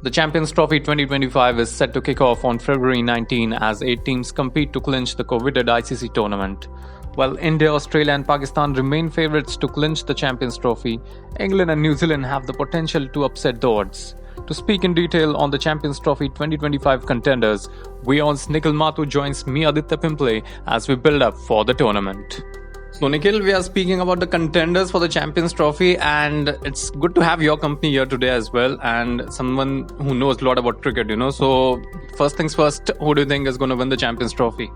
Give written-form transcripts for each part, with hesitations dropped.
The Champions Trophy 2025 is set to kick off on February 19 as 8 teams compete to clinch the coveted ICC tournament. While India, Australia and Pakistan remain favourites to clinch the Champions Trophy, England and New Zealand have the potential to upset the odds. To speak in detail on the Champions Trophy 2025 contenders, WION's Nikhil Mathur joins me, Aditya Pimpale, as we build up for the tournament. So Nikhil, we are speaking about the contenders for the Champions Trophy, and it's good to have your company here today as well, and someone who knows a lot about cricket, So first things first, who do you think is going to win the Champions Trophy?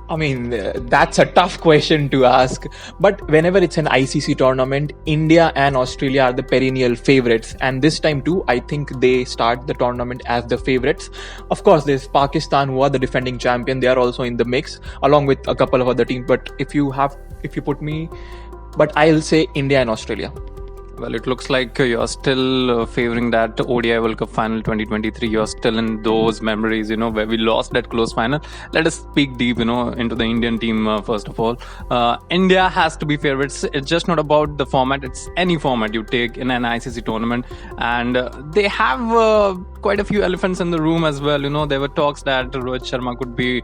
I mean, that's a tough question to ask. But whenever it's an ICC tournament, India and Australia are the perennial favorites. And this time too, I think they start the tournament as the favorites. Of course, there's Pakistan, who are the defending champion. They are also in the mix, along with a couple of other teams. But if you put me, but I'll say India and Australia. Well, it looks like you're still favoring that ODI World Cup final 2023. You're still in those memories, where we lost that close final. Let us speak deep, into the Indian team first of all. India has to be favorites. It's just not about the format. It's any format you take in an ICC tournament. And they have quite a few elephants in the room as well. There were talks that Rohit Sharma could be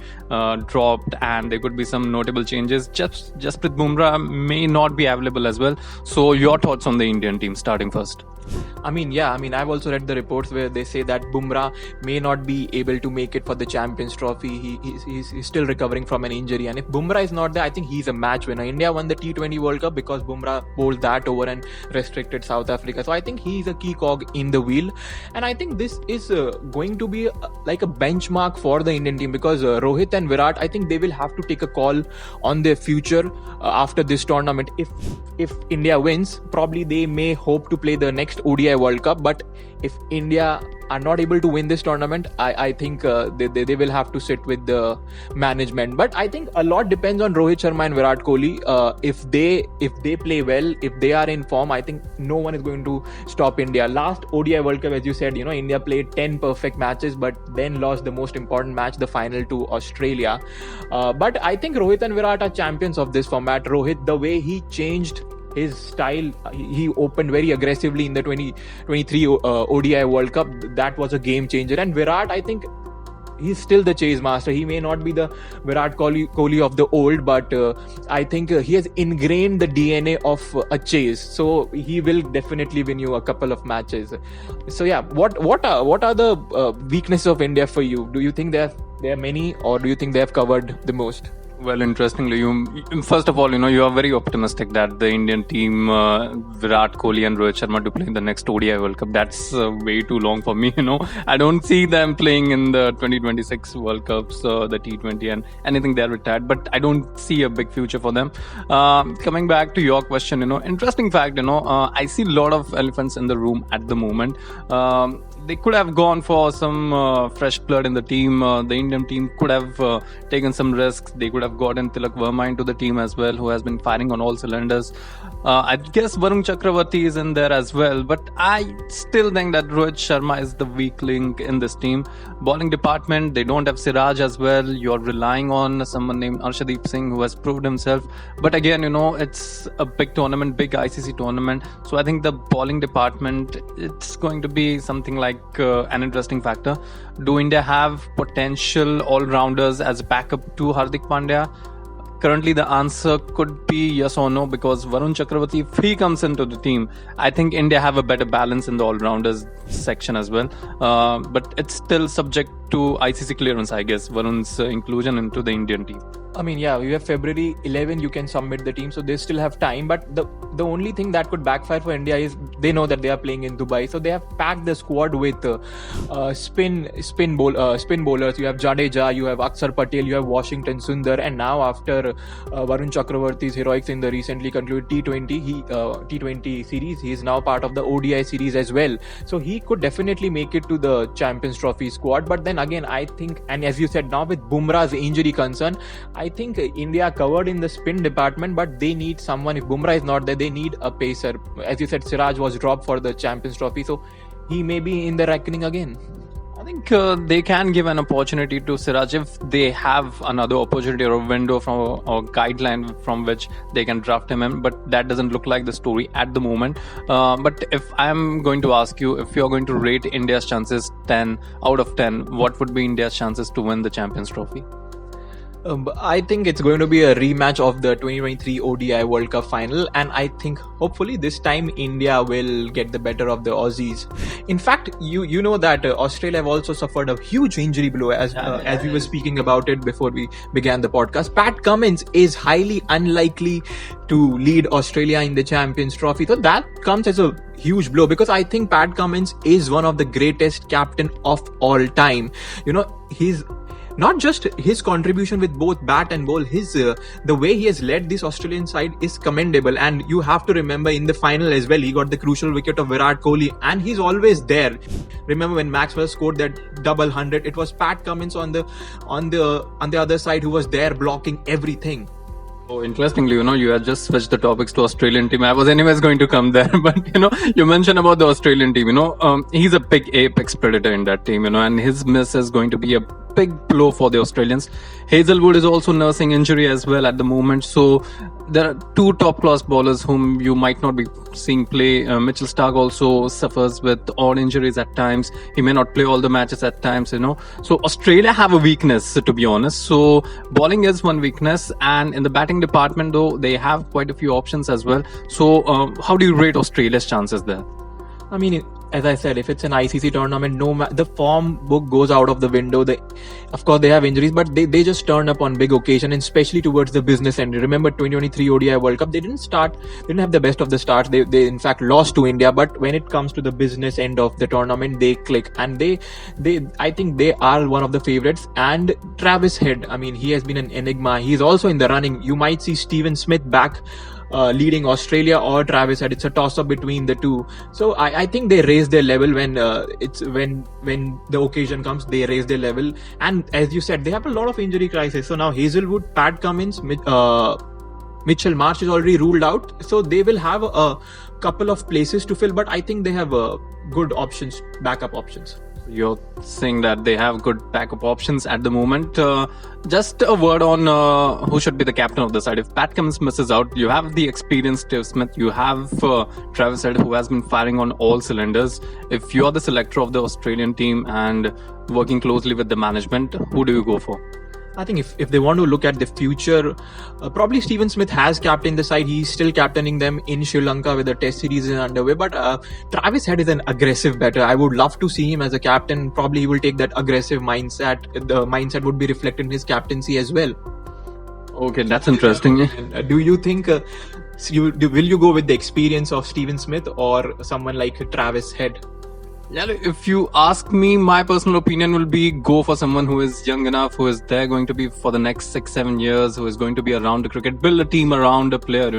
dropped and there could be some notable changes. Jasprit Bumrah may not be available as well. So your thoughts on the Indian team starting first? I've also read the reports where they say that Bumrah may not be able to make it for the Champions Trophy. He's still recovering from an injury, and if Bumrah is not there, I think he's a match winner. India won the T20 World Cup because Bumrah bowled that over and restricted South Africa. So I think he's a key cog in the wheel, and I think this is going to be like a benchmark for the Indian team, because Rohit and Virat, I think they will have to take a call on their future after this tournament. If India wins, probably they may hope to play the next ODI World Cup, but if India are not able to win this tournament, I think they will have to sit with the management. But I think a lot depends on Rohit Sharma and Virat Kohli. If they play well, if they are in form, I think no one is going to stop India. Last ODI World Cup, as you said, India played 10 perfect matches, but then lost the most important match, the final, to Australia. But I think Rohit and Virat are champions of this format. Rohit, the way he changed his style, he opened very aggressively in the 2023 ODI World Cup. That was a game changer. And Virat, I think he's still the chase master. He may not be the Virat Kohli of the old, but I think he has ingrained the DNA of a chase. So he will definitely win you a couple of matches. So yeah, what are the weaknesses of India for you? Do you think there are many, or do you think they have covered the most? Well, interestingly, first of all, you are very optimistic that the Indian team, Virat Kohli and Rohit Sharma, to play in the next ODI World Cup. That's way too long for me, I don't see them playing in the 2026 World Cups, the T20 and anything. They're retired, but I don't see a big future for them. Coming back to your question, interesting fact, I see a lot of elephants in the room at the moment. They could have gone for some fresh blood in the team. The Indian team could have taken some risks. They could have gotten Tilak Verma into the team as well, who has been firing on all cylinders. I guess Varun Chakravarti is in there as well, but I still think that Rohit Sharma is the weak link in this team. Bowling department, they don't have Siraj as well. You're relying on someone named Arshdeep Singh, who has proved himself. But again, it's a big tournament, big ICC tournament. So I think the bowling department, it's going to be something like an interesting factor. Do India have potential all-rounders as backup to Hardik Pandya? Currently, the answer could be yes or no, because Varun Chakravarti, if he comes into the team, I think India have a better balance in the all-rounders section as well. But it's still subject to ICC clearance, I guess, Varun's inclusion into the Indian team. We have February 11, you can submit the team, so they still have time. But the only thing that could backfire for India is they know that they are playing in Dubai, so they have packed the squad with spin bowlers. You have Jadeja, you have Akshar Patel, you have Washington Sundar, and now after Varun Chakravarti's heroics in the recently concluded T20 series, he is now part of the ODI series as well. So he could definitely make it to the Champions Trophy squad. But then again, I think, and as you said, now with Bumrah's injury concern, I think India covered in the spin department, but they need someone. If Bumrah is not there, they need a pacer. As you said, Siraj was dropped for the Champions Trophy, so he may be in the reckoning again. I think they can give an opportunity to Siraj if they have another opportunity or a window from or guideline from which they can draft him in. But that doesn't look like the story at the moment. But if I'm going to ask you, if you're going to rate India's chances 10 out of 10, what would be India's chances to win the Champions Trophy? I think it's going to be a rematch of the 2023 ODI World Cup final, and I think hopefully this time India will get the better of the Aussies. In fact, you know that Australia have also suffered a huge injury blow as we were speaking about it before we began the podcast. Pat Cummins is highly unlikely to lead Australia in the Champions Trophy, so that comes as a huge blow because I think Pat Cummins is one of the greatest captain of all time. You know, he's not just his contribution with both bat and ball, his the way he has led this Australian side is commendable. And you have to remember in the final as well, he got the crucial wicket of Virat Kohli, and he's always there. Remember when Maxwell scored that double 100? It was Pat Cummins on the other side who was there blocking everything. Oh, interestingly, you had just switched the topics to Australian team. I was anyways going to come there, but you mentioned about the Australian team. He's a big apex predator in that team. And his miss is going to be a big blow for the Australians. Hazelwood is also nursing injury as well at the moment, so there are two top class bowlers whom you might not be seeing play. Mitchell Starc also suffers with odd injuries at times. He may not play all the matches at times. So Australia have a weakness, to be honest. So bowling is one weakness, and in the batting department though they have quite a few options as well. So how do you rate Australia's chances there? I mean, as I said, if it's an ICC tournament, the form book goes out of the window. Of course, they have injuries, but they just turn up on big occasion, and especially towards the business end. Remember 2023 ODI World Cup, they didn't have the best of the starts. They in fact lost to India, but when it comes to the business end of the tournament, they click, and I think they are one of the favorites. And Travis Head, I mean, he has been an enigma. He's also in the running. You might see Steven Smith back leading Australia or Travis Head. It's a toss-up between the two. So I think they raise their level when the occasion comes. They raise their level, and as you said, they have a lot of injury crisis. So now Hazelwood, Pat Cummins, Mitchell Marsh is already ruled out. So they will have a couple of places to fill, but I think they have good options, backup options. You're saying that they have good backup options at the moment. Just a word on who should be the captain of the side. If Pat Cummins misses out, you have the experienced Steve Smith. You have Travis Head, who has been firing on all cylinders. If you are the selector of the Australian team and working closely with the management, who do you go for? I think if they want to look at the future, probably Steven Smith has captained the side. He's still captaining them in Sri Lanka with the test series is underway. But Travis Head is an aggressive batter. I would love to see him as a captain. Probably he will take that aggressive mindset. The mindset would be reflected in his captaincy as well. Okay, that's interesting. Do you think will you go with the experience of Steven Smith or someone like Travis Head? Yeah, if you ask me, my personal opinion will be go for someone who is young enough, who is there going to be for the next 6-7 years, who is going to be around the cricket, build a team around a player,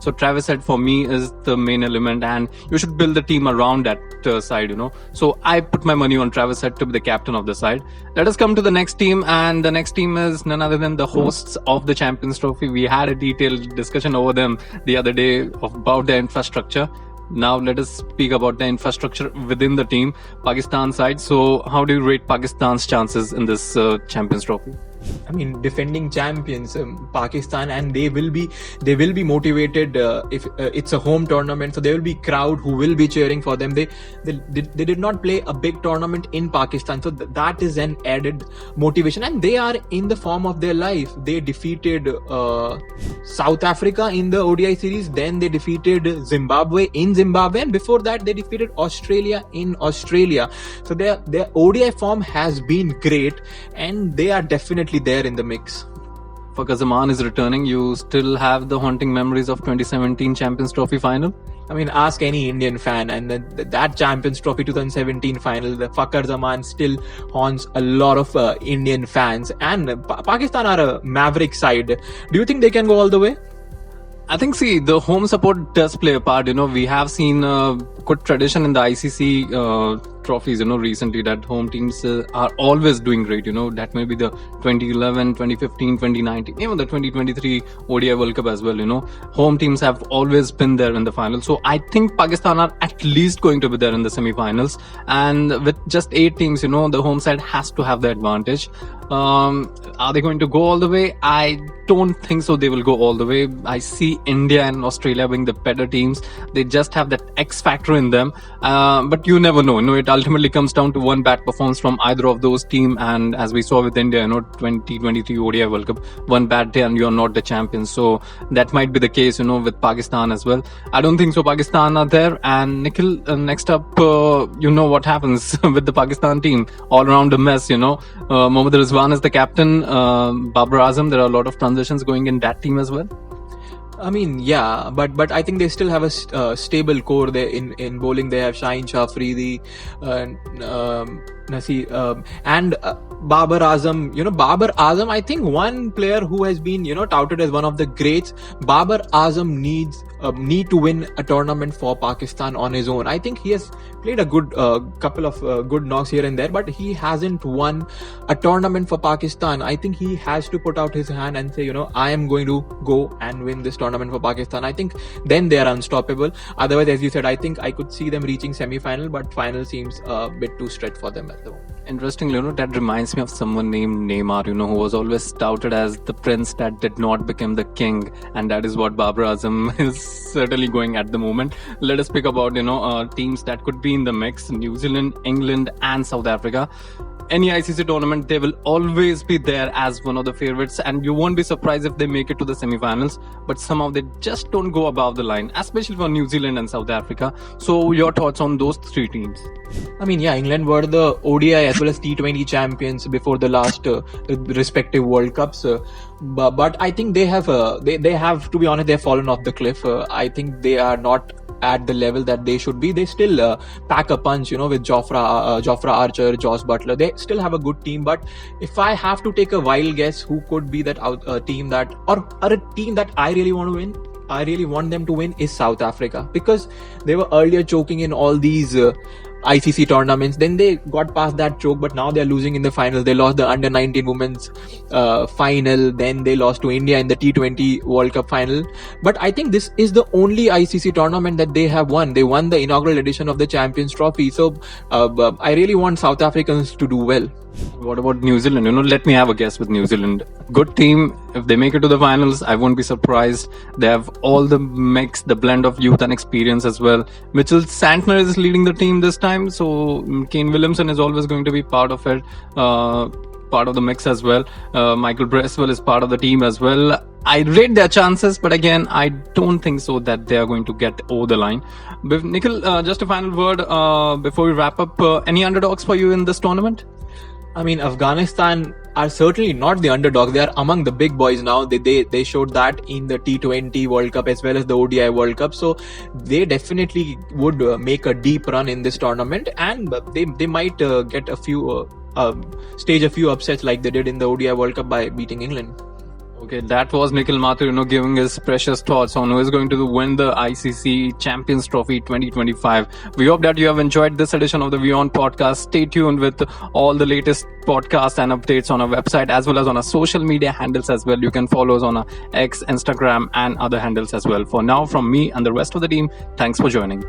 So Travis Head for me is the main element, and you should build the team around that side, So I put my money on Travis Head to be the captain of the side. Let us come to the next team, and the next team is none other than the hosts of the Champions Trophy. We had a detailed discussion over them the other day about their infrastructure. Now let us speak about the infrastructure within the team, Pakistan side. So how do you rate Pakistan's chances in this Champions Trophy? I mean, defending champions, Pakistan, and they will be motivated if it's a home tournament. So there will be crowd who will be cheering for them. They did not play a big tournament in Pakistan, so that is an added motivation. And they are in the form of their life. They defeated South Africa in the ODI series. Then they defeated Zimbabwe in Zimbabwe, and before that they defeated Australia in Australia. So their ODI form has been great, and they are definitely there in the mix. Fakhar Zaman is returning. You still have the haunting memories of 2017 Champions Trophy final? I mean, ask any Indian fan, and that Champions Trophy 2017 final, the Fakhar Zaman still haunts a lot of Indian fans. And Pakistan are a maverick side. Do you think they can go all the way? I think, the home support does play a part. We have seen good tradition in the ICC trophies, recently that home teams are always doing great. That may be the 2011, 2015, 2019, even the 2023 ODI World Cup as well. Home teams have always been there in the final. So I think Pakistan are at least going to be there in the semi-finals. And with just 8 teams, the home side has to have the advantage. Are they going to go all the way? I don't think so. They will go all the way. I see India and Australia being the better teams. They just have that X factor in them. But you never know. It ultimately comes down to one bad performance from either of those teams. And as we saw with India, 2023 ODI World Cup, one bad day and you're not the champions. So that might be the case, with Pakistan as well. I don't think so. Pakistan are there. And Nikhil, next up, what happens with the Pakistan team. All around a mess, Mohammad Rizwan is the captain. Babar Azam, there are a lot of transitions going in that team as well. I mean, yeah, but I think they still have a stable core there in bowling. They have Shaheen Shah Afridi, Nasir, and Babar Azam. Babar Azam, I think one player who has been touted as one of the greats. Babar Azam need to win a tournament for Pakistan on his own. I think he has played a good couple of good knocks here and there, but he hasn't won a tournament for Pakistan. I think he has to put out his hand and say, I am going to go and win this tournament for Pakistan. I think then they are unstoppable. Otherwise, as you said, I think I could see them reaching semi-final, but final seems a bit too stretched for them at the moment. Interestingly, that reminds me of someone named Neymar, who was always touted as the prince that did not become the king, and that is what Babar Azam is certainly going at the moment. Let us speak about, teams that could be in the mix: New Zealand, England, and South Africa. Any ICC tournament, they will always be there as one of the favorites, and you won't be surprised if they make it to the semi-finals, but somehow they just don't go above the line, especially for New Zealand and South Africa. So your thoughts on those 3 teams? I mean, yeah, England were the ODI as well as T20 champions before the last respective World Cups. But I think they have, to be honest, they have fallen off the cliff. I think they are not at the level that they should be. They still pack a punch, with Jofra Archer, Josh Butler. They still have a good team. But if I have to take a wild guess, who could be that team that, or a team that I really want to win? I really want them to win is South Africa, because they were earlier choking in all these ICC tournaments. Then they got past that choke, but now they're losing in the finals. They lost the under-19 women's final. Then they lost to India in the T20 World Cup final. But I think this is the only ICC tournament that they have won. They won the inaugural edition of the Champions Trophy. So I really want South Africans to do well. What about New Zealand? Let me have a guess with New Zealand. Good team. If they make it to the finals, I won't be surprised. They have all the mix, the blend of youth and experience as well. Mitchell Santner is leading the team this time, so Kane Williamson is always going to be part of it, part of the mix as well. Michael Bracewell is part of the team as well. I rate their chances, but again, I don't think so that they are going to get over the line. Nikhil, just a final word before we wrap up. Any underdogs for you in this tournament? I mean, Afghanistan are certainly not the underdogs. They are among the big boys now. They showed that in the T20 World Cup as well as the ODI World Cup. So they definitely would make a deep run in this tournament, and they might get a few stage a few upsets like they did in the ODI World Cup by beating England. Okay, that was Nikhil Mathur, giving his precious thoughts on who is going to win the ICC Champions Trophy 2025. We hope that you have enjoyed this edition of the WION podcast. Stay tuned with all the latest podcasts and updates on our website as well as on our social media handles as well. You can follow us on our X, Instagram, and other handles as well. For now, from me and the rest of the team, thanks for joining.